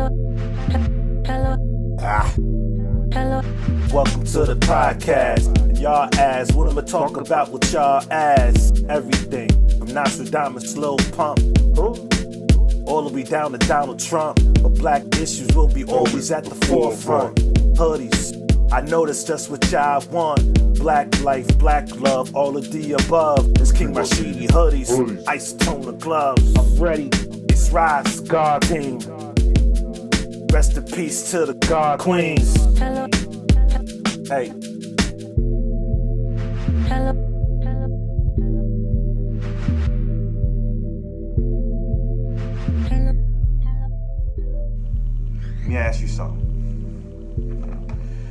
Welcome to the podcast. And y'all ask, what I'ma talk about with y'all ass? Everything from Nostradamus, Lil Pump, all the way down to Donald Trump. But black issues will be always at the forefront. Hoodies, I know that's just what y'all want. Black life, black love, all of the above. It's King Rashidi hoodies, isotone gloves. I'm ready, it's Rise, God King. Rest in peace to the God Queens. Hey. Let me ask you something.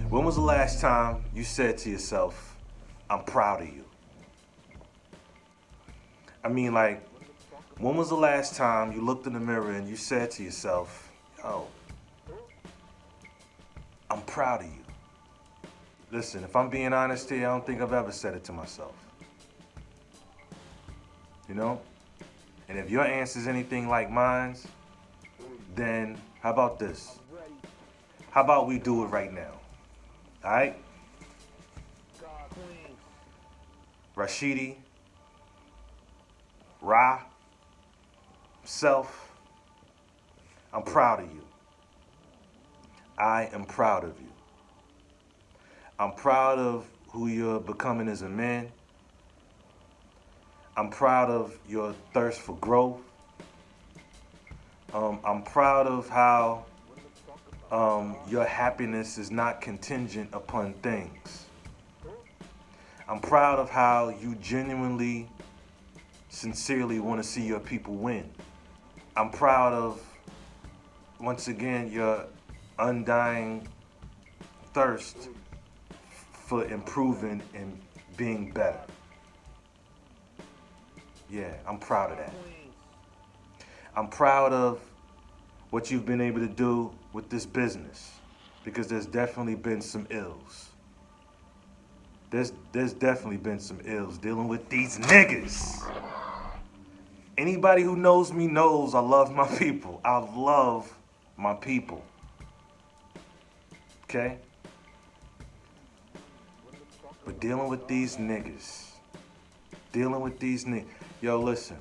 When was the last time you said to yourself, I'm proud of you? I mean, like, when was the last time you looked in the mirror and you said to yourself, yo, I'm proud of you? Listen, if I'm being honest here, I don't think I've ever said it to myself. You know? And if your answer's anything like mine's, then how about this? How about we do it right now? Alright? Rashidi, Ra, self, I'm proud of you. I am proud of you. I'm proud of who you're becoming as a man. I'm proud of your thirst for growth. I'm proud of how your happiness is not contingent upon things. I'm proud of how you genuinely, sincerely want to see your people win. I'm proud of, once again, your undying thirst for improving and being better. Yeah, I'm proud of that. I'm proud of what you've been able to do with this business, because there's definitely been some ills. There's definitely been some ills dealing with these niggas. Anybody who knows me knows I love my people. I love my people. Okay? But dealing with these niggas. Yo, listen.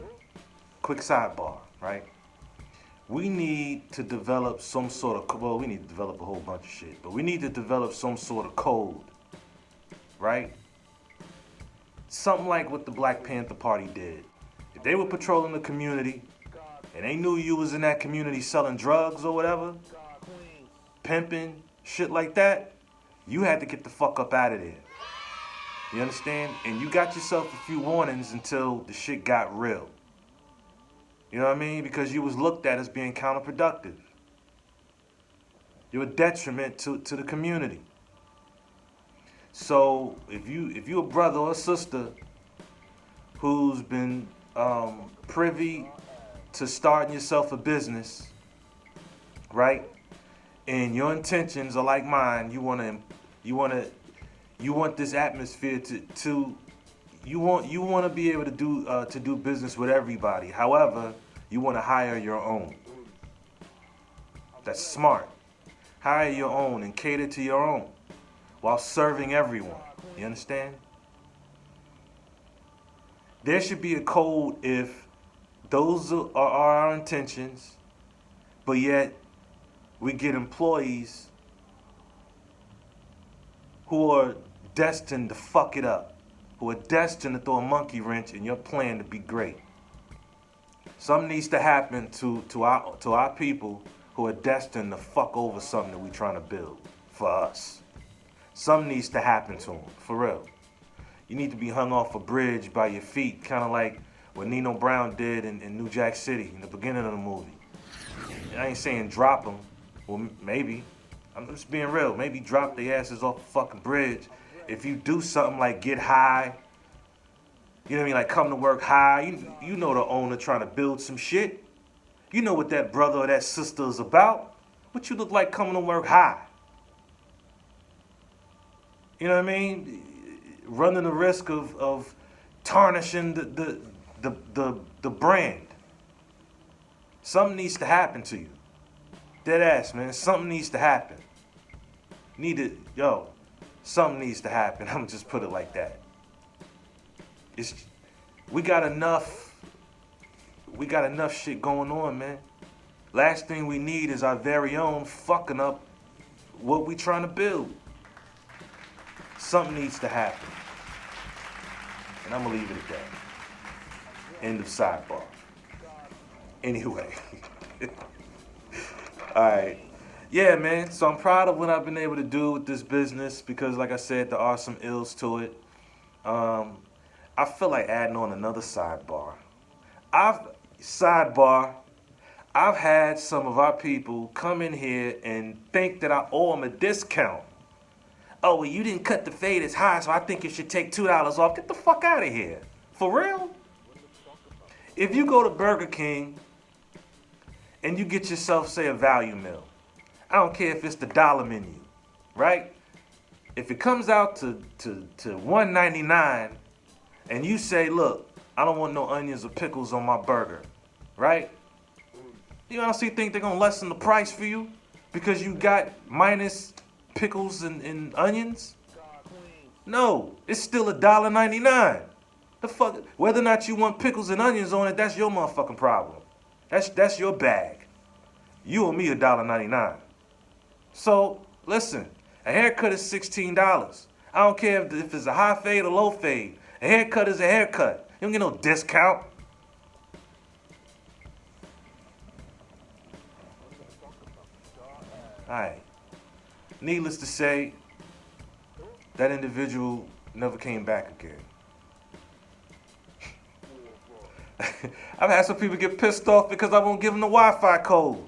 Quick sidebar, right? We need to develop some sort of, well, we need to develop a whole bunch of shit, but we need to develop some sort of code, right? Something like what the Black Panther Party did. If they were patrolling the community and they knew you was in that community selling drugs or whatever, pimping, shit like that, you had to get the fuck up out of there. You understand? And you got yourself a few warnings until the shit got real. You know what I mean? Because you was looked at as being counterproductive. You're a detriment to the community. So if you a brother or a sister who's been privy to starting yourself a business, right? And your intentions are like mine. You want this atmosphere to you want to be able to do business with everybody. However, you want to hire your own. That's smart. Hire your own and cater to your own while serving everyone. You understand? There should be a code if those are our intentions, but yet we get employees who are destined to fuck it up, who are destined to throw a monkey wrench in your plan to be great. Something needs to happen to our people who are destined to fuck over something that we're trying to build for us. Something needs to happen to them, for real. You need to be hung off a bridge by your feet, kind of like what Nino Brown did in New Jack City in the beginning of the movie. I ain't saying drop them, well, maybe. I'm just being real. Maybe drop their asses off a fucking bridge. If you do something like get high, you know what I mean? Like come to work high. You know the owner trying to build some shit. You know what that brother or that sister is about. What you look like coming to work high. You know what I mean? Running the risk of tarnishing the brand. Something needs to happen to you. Dead ass, man. Something needs to happen. Something needs to happen. I'm gonna just put it like that. It's we got enough shit going on, man. Last thing we need is our very own fucking up what we trying to build. Something needs to happen. And I'm gonna leave it at that. End of sidebar. Anyway. Alright. Yeah, man. So I'm proud of what I've been able to do with this business because, like I said, there are some ills to it. I feel like adding on another sidebar. I've had some of our people come in here and think that I owe them a discount. Oh, well, you didn't cut the fade as high, so I think you should take $2 off. Get the fuck out of here. For real? If you go to Burger King and you get yourself, say, a value meal, I don't care if it's the dollar menu, right? If it comes out to $1.99 and you say, look, I don't want no onions or pickles on my burger, right? You honestly think they're going to lessen the price for you because you got minus pickles and onions? No, it's still $1.99. The fuck, whether or not you want pickles and onions on it, that's your motherfucking problem. That's your bag. You owe me $1.99. So listen, a haircut is $16. I don't care if it's a high fade or low fade. A haircut is a haircut. You don't get no discount. Alright. Needless to say, that individual never came back again. I've had some people get pissed off because I won't give them the Wi-Fi code.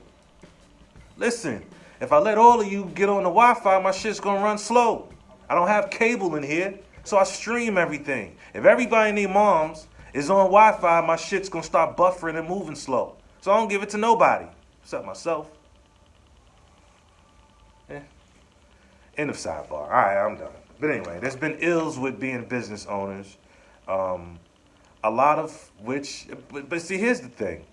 Listen, if I let all of you get on the Wi-Fi, my shit's gonna run slow. I don't have cable in here, so I stream everything. If everybody in their moms is on Wi-Fi, my shit's gonna start buffering and moving slow. So I don't give it to nobody, except myself. End of sidebar. All right, I'm done. But anyway, there's been ills with being business owners. A lot of which, but see, here's the thing.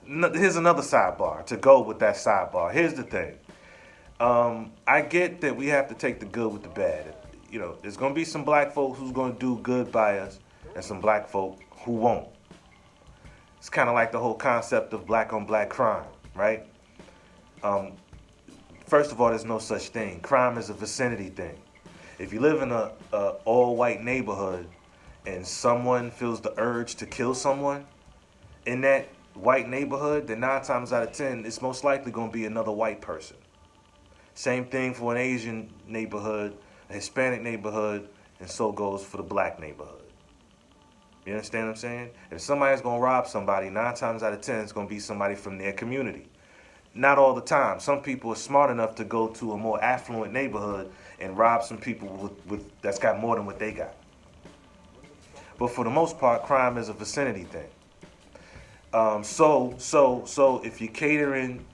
Here's another sidebar to go with that sidebar. Here's the thing. I get that we have to take the good with the bad. You know, there's going to be some black folks who's going to do good by us and some black folk who won't. It's kind of like the whole concept of black on black crime, right? First of all, there's no such thing. Crime is a vicinity thing. If you live in a all-white neighborhood and someone feels the urge to kill someone in that white neighborhood, then 9 times out of 10, it's most likely going to be another white person. Same thing for an Asian neighborhood, a Hispanic neighborhood, and so goes for the black neighborhood. You understand what I'm saying? If somebody's going to rob somebody, 9 times out of 10, it's going to be somebody from their community. Not all the time. Some people are smart enough to go to a more affluent neighborhood and rob some people with that's got more than what they got. But for the most part, crime is a vicinity thing. So if you're catering,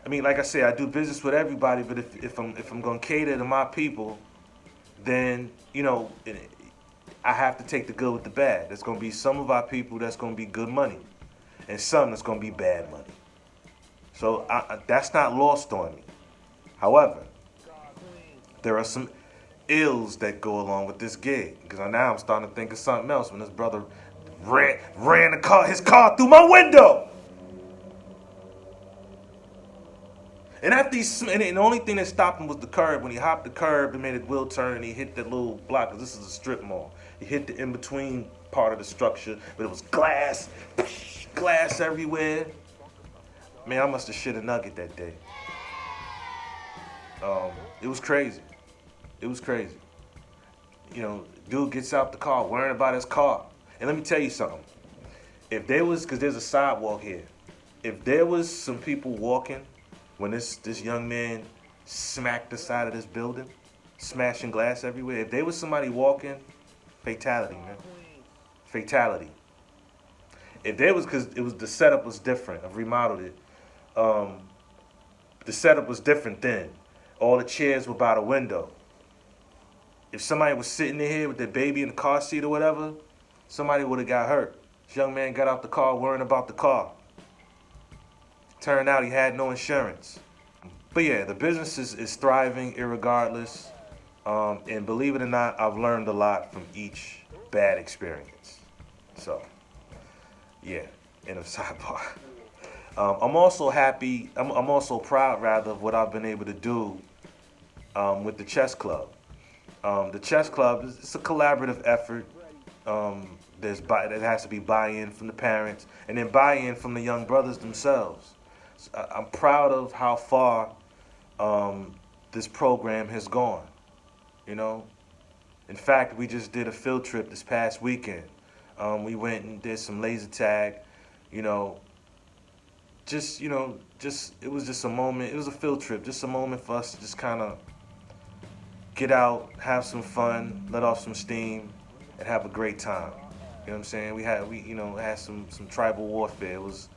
I mean, like I say, I do business with everybody, but if I'm gonna cater to my people, then you know, I have to take the good with the bad. There's gonna be some of our people that's gonna be good money, and some that's gonna be bad money. So that's not lost on me. However, there are some ills that go along with this gig. Because now I'm starting to think of something else when this brother ran his car through my window. And after and the only thing that stopped him was the curb. When he hopped the curb and made a wheel turn and he hit that little block, because this is a strip mall. He hit the in-between part of the structure, but it was glass everywhere. Man, I must have shit a nugget that day. It was crazy. It was crazy. You know, dude gets out the car worrying about his car. And let me tell you something. If there was, because there's a sidewalk here. If there was some people walking when this young man smacked the side of this building, smashing glass everywhere. If there was somebody walking, fatality, man. Fatality. If there was, because the setup was different. I've remodeled it. The setup was different then. All the chairs were by the window. If somebody was sitting in here with their baby in the car seat or whatever, somebody would have got hurt. This young man got out the car worrying about the car. Turned out he had no insurance. But yeah, the business is thriving irregardless. And believe it or not, I've learned a lot from each bad experience. So, yeah, in a sidebar. I'm also happy, I'm also proud, rather, of what I've been able to do with the chess club. The chess club is it's a collaborative effort. There has to be buy-in from the parents and then buy-in from the young brothers themselves. So I'm proud of how far this program has gone. You know, in fact, we just did a field trip this past weekend. We went and did some laser tag. You know, just it was just a moment. It was a field trip, just a moment for us to just kind of get out, have some fun, let off some steam, and have a great time. You know what I'm saying? We had some tribal warfare. It was,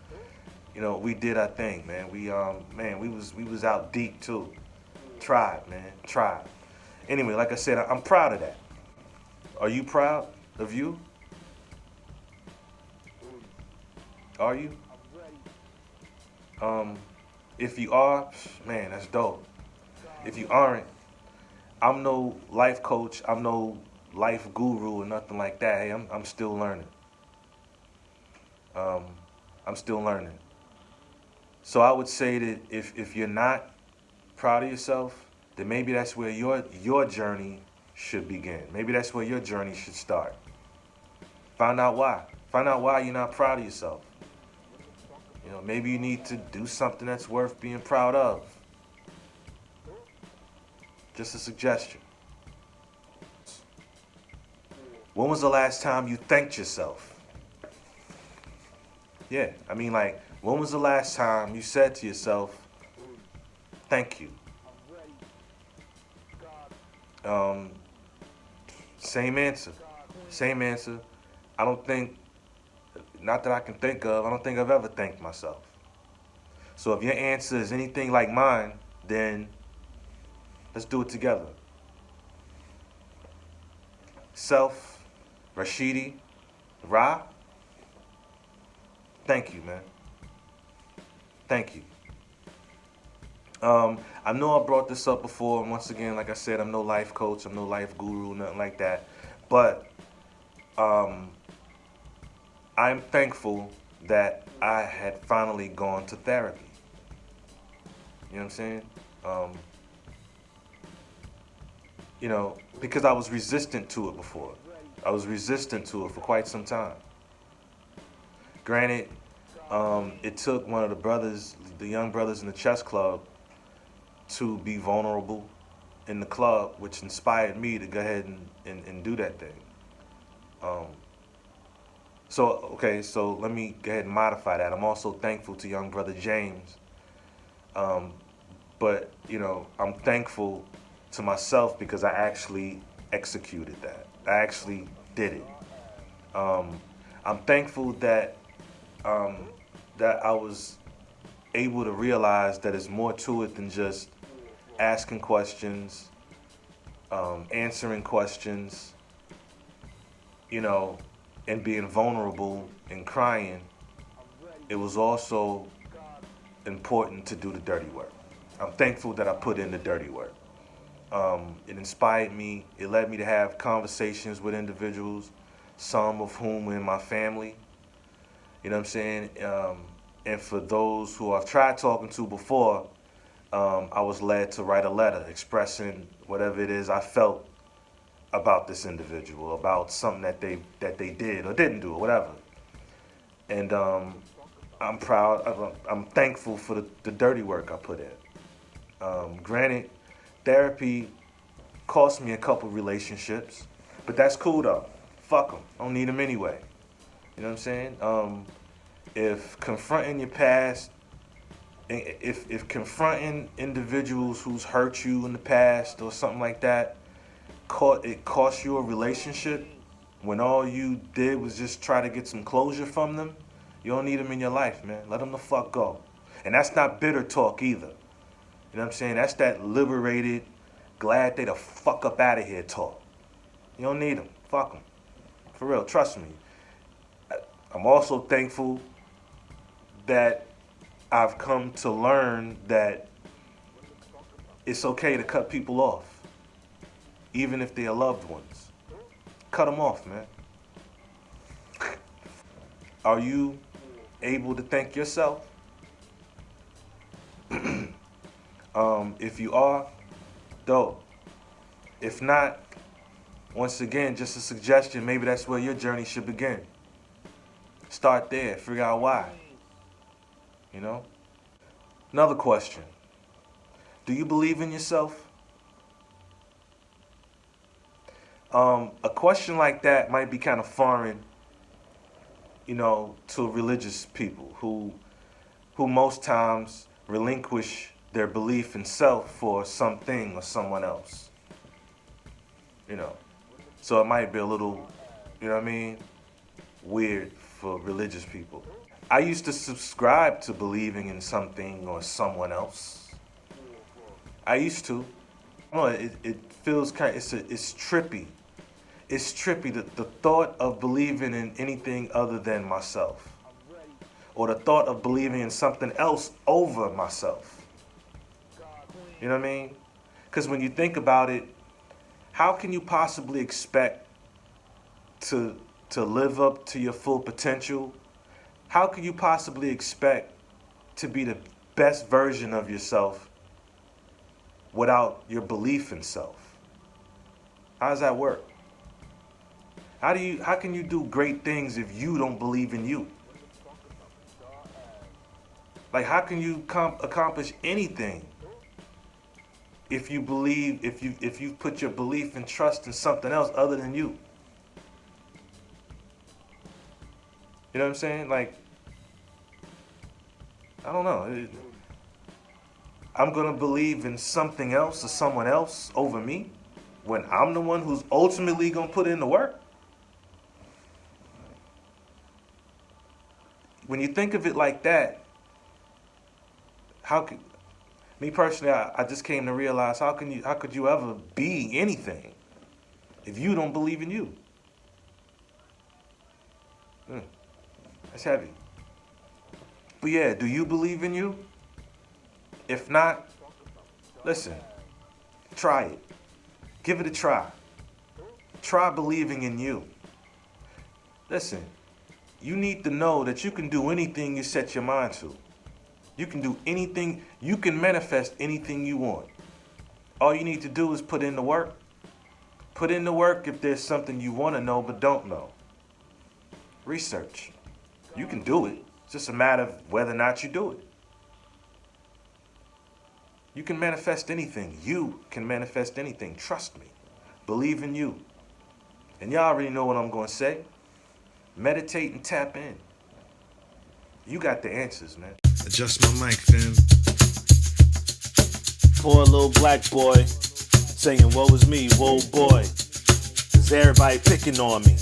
we did our thing, man. We was out deep too. Tribe, man, tribe. Anyway, like I said, I'm proud of that. Are you proud of you? Are you? If you are, man, that's dope. If you aren't, I'm no life coach. I'm no life guru or nothing like that. Hey, I'm still learning. I'm still learning. So I would say that if you're not proud of yourself, then maybe that's where your journey should begin. Maybe that's where your journey should start. Find out why. Find out why you're not proud of yourself. Maybe you need to do something that's worth being proud of. Just a suggestion. When was the last time you thanked yourself? Yeah, when was the last time you said to yourself, thank you? Same answer. Same answer. Not that I can think of, I don't think I've ever thanked myself. So if your answer is anything like mine, then let's do it together. Self, Rashidi, Ra, thank you, man. Thank you. I know I brought this up before, and once again, like I said, I'm no life coach, I'm no life guru, nothing like that. But I'm thankful that I had finally gone to therapy. You know what I'm saying? Because I was resistant to it before. I was resistant to it for quite some time. Granted, it took one of the young brothers in the chess club, to be vulnerable in the club, which inspired me to go ahead and do that thing. So let me go ahead and modify that. I'm also thankful to young brother James. But I'm thankful to myself because I actually executed that. I actually did it. I'm thankful that I was able to realize that there's more to it than just asking questions, answering questions, and being vulnerable and crying. It was also important to do the dirty work. I'm thankful that I put in the dirty work. It inspired me. It led me to have conversations with individuals, some of whom were in my family. You know what I'm saying? And for those who I've tried talking to before, I was led to write a letter expressing whatever it is I felt about this individual, about something that they did or didn't do or whatever. And I'm proud. I'm thankful for the dirty work I put in. Granted, therapy cost me a couple relationships, but that's cool though. Fuck them. I don't need them anyway. You know what I'm saying? If confronting your past, if confronting individuals who's hurt you in the past or something like that, it cost you a relationship when all you did was just try to get some closure from them, you don't need them in your life, man. Let them the fuck go. And that's not bitter talk either. You know what I'm saying? That's that liberated, glad they the fuck up out of here talk. You don't need them. Fuck them. For real, trust me. I'm also thankful that I've come to learn that it's okay to cut people off, even if they are loved ones. Cut them off, man. Are you able to thank yourself? If you are, dope. If not, once again, just a suggestion, maybe that's where your journey should begin. Start there, figure out why. You know? Another question. Do you believe in yourself? A question like that might be kind of foreign, to religious people who most times relinquish their belief in self for something or someone else. So it might be a little, weird for religious people. I used to subscribe to believing in something or someone else. I used to. It feels it's trippy. It's trippy, the thought of believing in anything other than myself. Or the thought of believing in something else over myself. You know what I mean? Because when you think about it, how can you possibly expect to live up to your full potential? How can you possibly expect to be the best version of yourself without your belief in self? How does that work? How can you do great things if you don't believe in you? Like, how can you accomplish anything if you put your belief and trust in something else other than you? You know what I'm saying? Like, I don't know. I'm gonna believe in something else or someone else over me when I'm the one who's ultimately gonna put in the work? When you think of it like that, me personally, I just came to realize how could you ever be anything if you don't believe in you? That's heavy. But yeah, do you believe in you? If not, listen, try it. Give it a try. Try believing in you. Listen, you need to know that you can do anything you set your mind to. You can do anything, you can manifest anything you want. All you need to do is put in the work. Put in the work if there's something you want to know but don't know. Research. You can do it. It's just a matter of whether or not you do it. You can manifest anything. You can manifest anything. Trust me. Believe in you. And y'all already know what I'm going to say. Meditate and tap in. You got the answers, man. Adjust my mic, fam. Poor little black boy saying, woe is me, whoa boy. Cause everybody picking on me.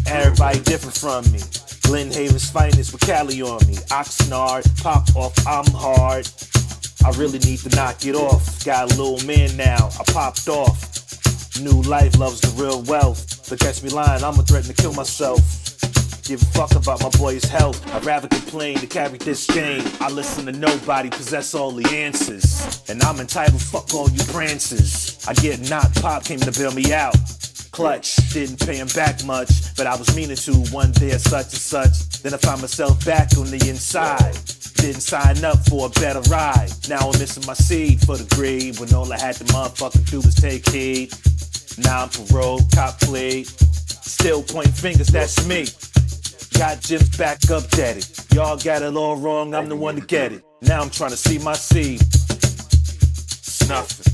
Everybody different from me. Glen Haven's finest with Cali on me. Oxnard, pop off, I'm hard. I really need to knock it off. Got a little man now, I popped off. New life loves the real wealth. So catch me lying, I'ma threaten to kill myself. Give a fuck about my boy's health. I'd rather complain to carry this game. I listen to nobody, possess all the answers. And I'm entitled, fuck all you prances. I get knocked, pop came to bail me out. Clutch, didn't pay him back much, but I was meaning to one day or such and such. Then I found myself back on the inside. Didn't sign up for a better ride. Now I'm missing my seed for the greed, when all I had to motherfucking do was take heed. Now I'm paroled, cop played. Still pointing fingers, that's me. Got Jim's back up daddy. Y'all got it all wrong, I'm the one to get it. Now I'm trying to see my seed. Snuffing.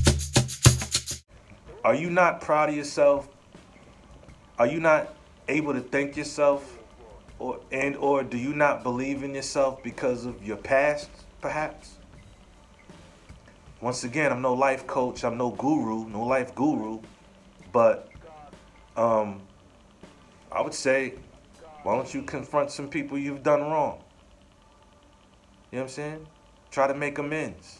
Are you not proud of yourself? Are you not able to thank yourself? Or do you not believe in yourself because of your past, perhaps? Once again, I'm no life coach, I'm no life guru, but I would say, why don't you confront some people you've done wrong? You know what I'm saying? Try to make amends.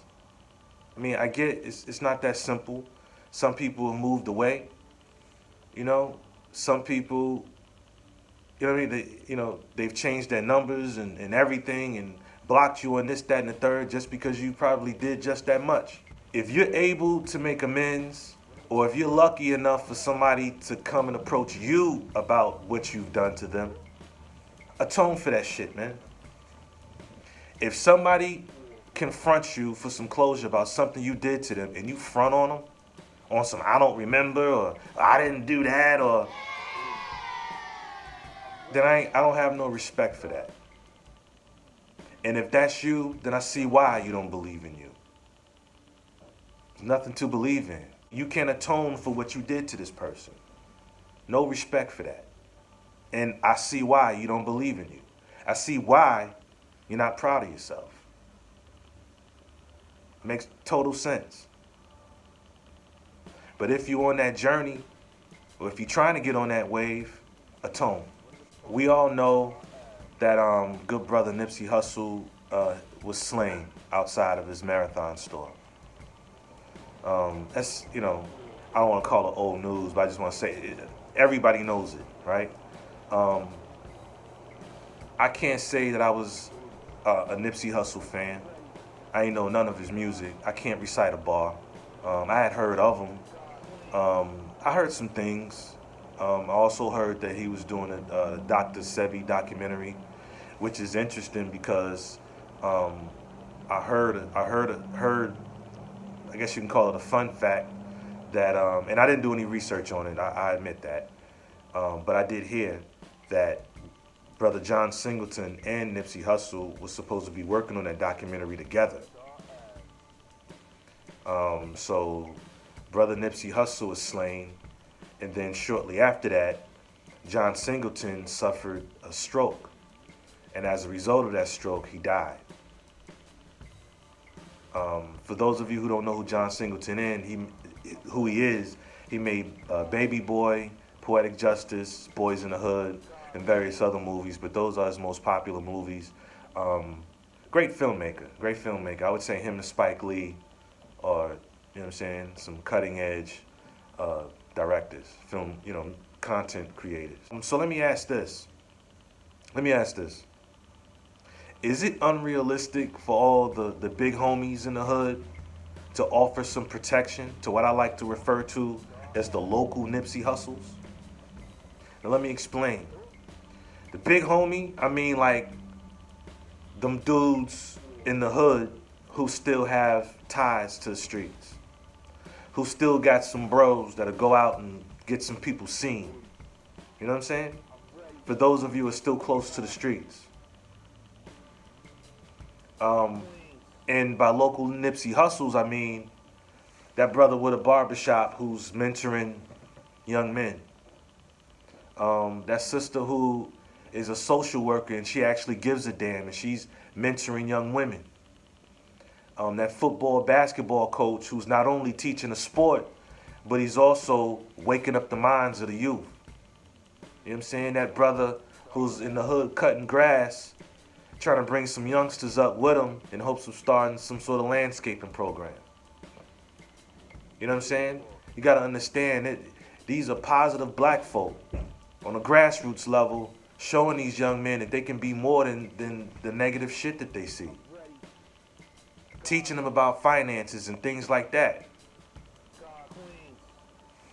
I mean, I get it's not that simple. Some people have moved away. Some people, they've changed their numbers and everything, blocked you on this, that, and the third just because you probably did just that much. If you're able to make amends, or if you're lucky enough for somebody to come and approach you about what you've done to them, atone for that shit, man. If somebody confronts you for some closure about something you did to them and you front on them, on some I don't remember or I didn't do that, or then I don't have no respect for that. And if that's you, then I see why you don't believe in you. There's nothing to believe in. You can't atone for what you did to this person. No respect for that. And I see why you don't believe in you. I see why you're not proud of yourself. Makes total sense. But if you're on that journey, or if you're trying to get on that wave, atone. We all know that good brother Nipsey Hussle was slain outside of his Marathon store. That's, I don't want to call it old news, but I just want to say it, everybody knows it, right? I can't say that I was a Nipsey Hussle fan. I ain't know none of his music. I can't recite a bar. I had heard of him. I heard some things. I also heard that he was doing a Dr. Sebi documentary, which is interesting because I heard, I guess you can call it a fun fact that, and I didn't do any research on it, I admit that, but I did hear that Brother John Singleton and Nipsey Hussle was supposed to be working on that documentary together. So Brother Nipsey Hussle was slain, and then shortly after that, John Singleton suffered a stroke. And as a result of that stroke, he died. For those of you who don't know who John Singleton is, he made Baby Boy, Poetic Justice, Boys in the Hood, and various other movies, but those are his most popular movies. Great filmmaker. I would say him and Spike Lee are, some cutting edge directors, film, content creators. So let me ask this. Is it unrealistic for all the big homies in the hood to offer some protection to what I like to refer to as the local Nipsey Hussles? Now let me explain. The big homie, I mean like them dudes in the hood who still have ties to the streets, who still got some bros that'll go out and get some people seen. You know what I'm saying? For those of you who are still close to the streets. And by local Nipsey Hussles, I mean that brother with a barbershop who's mentoring young men. That sister who is a social worker and she actually gives a damn and she's mentoring young women. That football, basketball coach who's not only teaching a sport, but he's also waking up the minds of the youth. You know what I'm saying? That brother who's in the hood cutting grass, trying to bring some youngsters up with him in hopes of starting some sort of landscaping program. You know what I'm saying? You got to understand that these are positive black folk on a grassroots level, showing these young men that they can be more than the negative shit that they see. Teaching them about finances and things like that.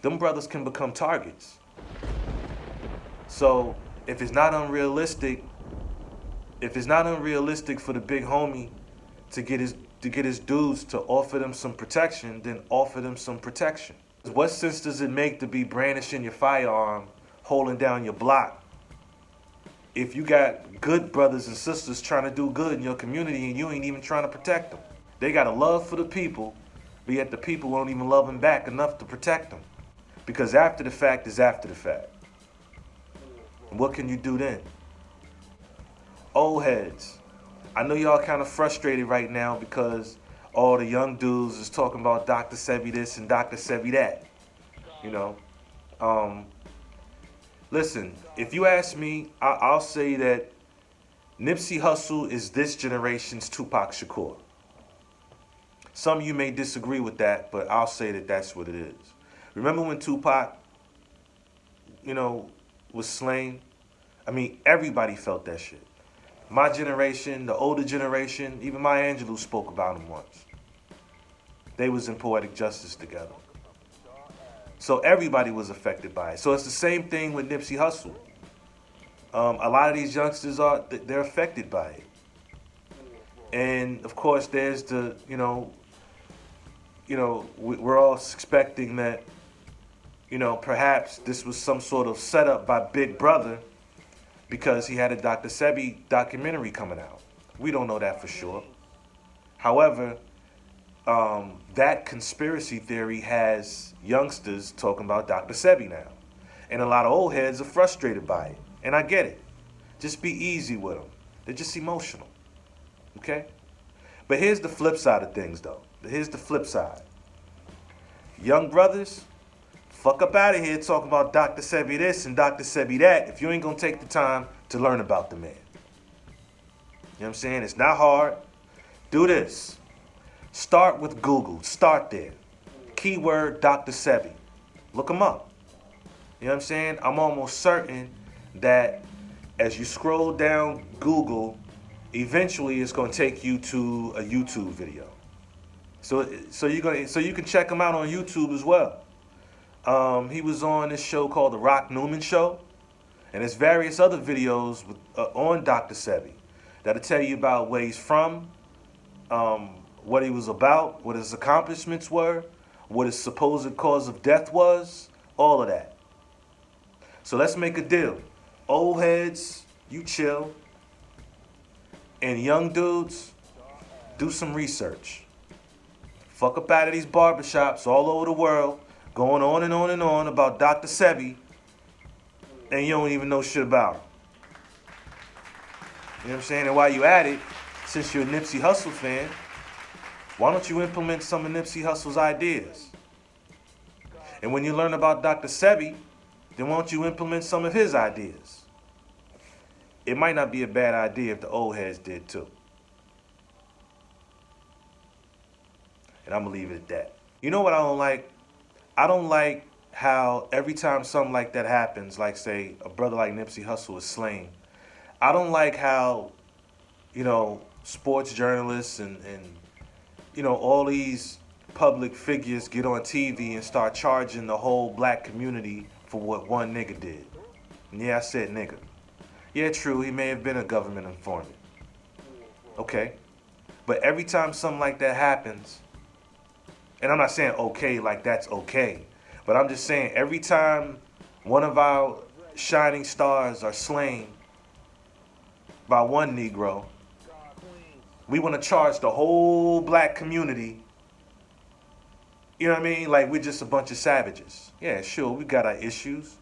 Them brothers can become targets. So if it's not unrealistic for the big homie to get his dudes to offer them some protection, then offer them some protection. What sense does it make to be brandishing your firearm, holding down your block, if you got good brothers and sisters trying to do good in your community and you ain't even trying to protect them? They got a love for the people, but yet the people won't even love them back enough to protect them. Because after the fact is after the fact. And what can you do then? Old heads, I know y'all kind of frustrated right now because all the young dudes is talking about Dr. Sebi this and Dr. Sebi that. Listen, if you ask me, I'll say that Nipsey Hussle is this generation's Tupac Shakur. Some of you may disagree with that, but I'll say that that's what it is. Remember when Tupac, was slain? I mean, everybody felt that shit. My generation, the older generation, even Maya Angelou spoke about him once. They was in Poetic Justice together. So everybody was affected by it. So it's the same thing with Nipsey Hussle. A lot of these youngsters they're affected by it. And of course, there's the we're all expecting that perhaps this was some sort of setup by Big Brother because he had a Dr. Sebi documentary coming out. We don't know that for sure. However, that conspiracy theory has youngsters talking about Dr. Sebi now. And a lot of old heads are frustrated by it. And I get it. Just be easy with them. They're just emotional. Okay? But here's the flip side of things, though. Here's the flip side. Young brothers, fuck up out of here talking about Dr. Sebi this and Dr. Sebi that if you ain't gonna take the time to learn about the man. You know what I'm saying? It's not hard. Do this. Start with Google. Start there. Keyword Dr. Sebi. Look him up. You know what I'm saying? I'm almost certain that as you scroll down Google, eventually it's going to take you to a YouTube video. So you can check him out on YouTube as well. He was on this show called The Rock Newman Show, and there's various other videos on Dr. Sebi that'll tell you about where he's from, what he was about, what his accomplishments were, what his supposed cause of death was, all of that. So let's make a deal. Old heads, you chill. And young dudes, do some research. Fuck up out of these barbershops all over the world, going on and on and on about Dr. Sebi, and you don't even know shit about him. You know what I'm saying? And while you at it, since you're a Nipsey Hussle fan, why don't you implement some of Nipsey Hussle's ideas? And when you learn about Dr. Sebi, then why don't you implement some of his ideas? It might not be a bad idea if the old heads did too. And I'm gonna leave it at that. You know what I don't like? I don't like how every time something like that happens, like say a brother like Nipsey Hussle is slain, I don't like how, sports journalists and all these public figures get on TV and start charging the whole black community for what one nigga did. And yeah, I said nigga. Yeah, true, he may have been a government informant. Okay. But every time something like that happens, and I'm not saying okay like that's okay, but I'm just saying every time one of our shining stars are slain by one Negro, we want to charge the whole black community. You know what I mean? Like we're just a bunch of savages. Yeah, sure, we got our issues.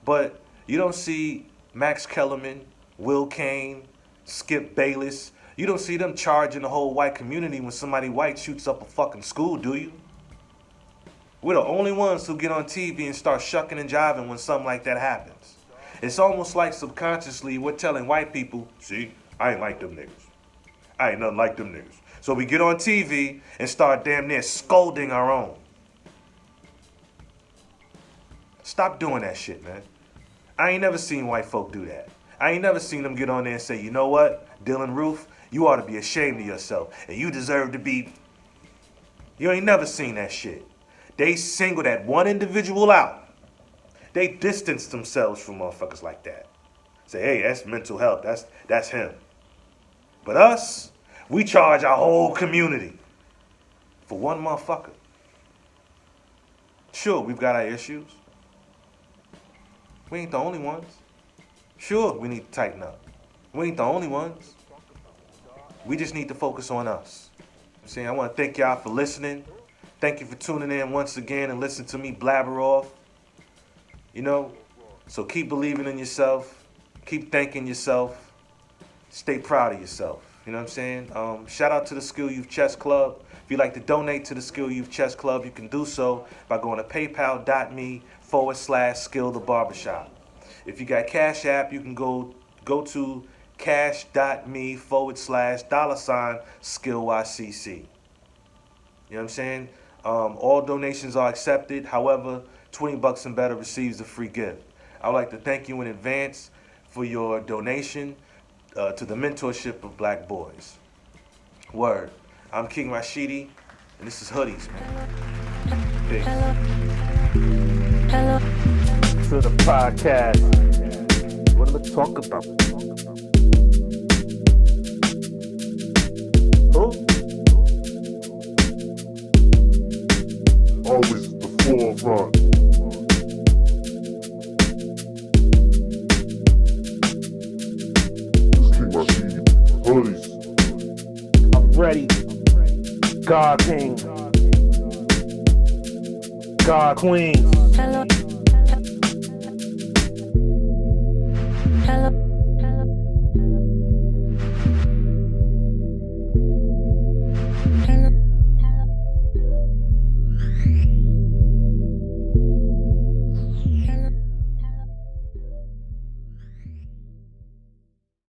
But you don't see Max Kellerman, Will Kane, Skip Bayless. You don't see them charging the whole white community when somebody white shoots up a fucking school, do you? We're the only ones who get on TV and start shucking and jiving when something like that happens. It's almost like subconsciously we're telling white people, see, I ain't like them niggas. I ain't nothing like them niggas. So we get on TV and start damn near scolding our own. Stop doing that shit, man. I ain't never seen white folk do that. I ain't never seen them get on there and say, you know what, Dylan Roof, you ought to be ashamed of yourself, and you deserve to be. You ain't never seen that shit. They single that one individual out. They distance themselves from motherfuckers like that. Say, hey, that's mental health. That's him. But us, we charge our whole community for one motherfucker. Sure, we've got our issues. We ain't the only ones. Sure, we need to tighten up. We ain't the only ones. We just need to focus on us. See, I want to thank y'all for listening. Thank you for tuning in once again and listening to me blabber off. So keep believing in yourself. Keep thanking yourself. Stay proud of yourself. You know what I'm saying? Shout out to the Skill Youth Chess Club. If you'd like to donate to the Skill Youth Chess Club, you can do so by going to paypal.me/Skill the Barbershop. If you got Cash App, you can go to cash.me/$SkillYCC. You know what I'm saying? All donations are accepted. However, $20 and better receives a free gift. I would like to thank you in advance for your donation. to the mentorship of black boys. Word. I'm King Rashidi, and this is Hoodies, man. Peace. To the podcast. What do we talk about? Who? Always the forefront. This King Rashidi. Hoodies. I'm ready. God King. God Queen. Hello.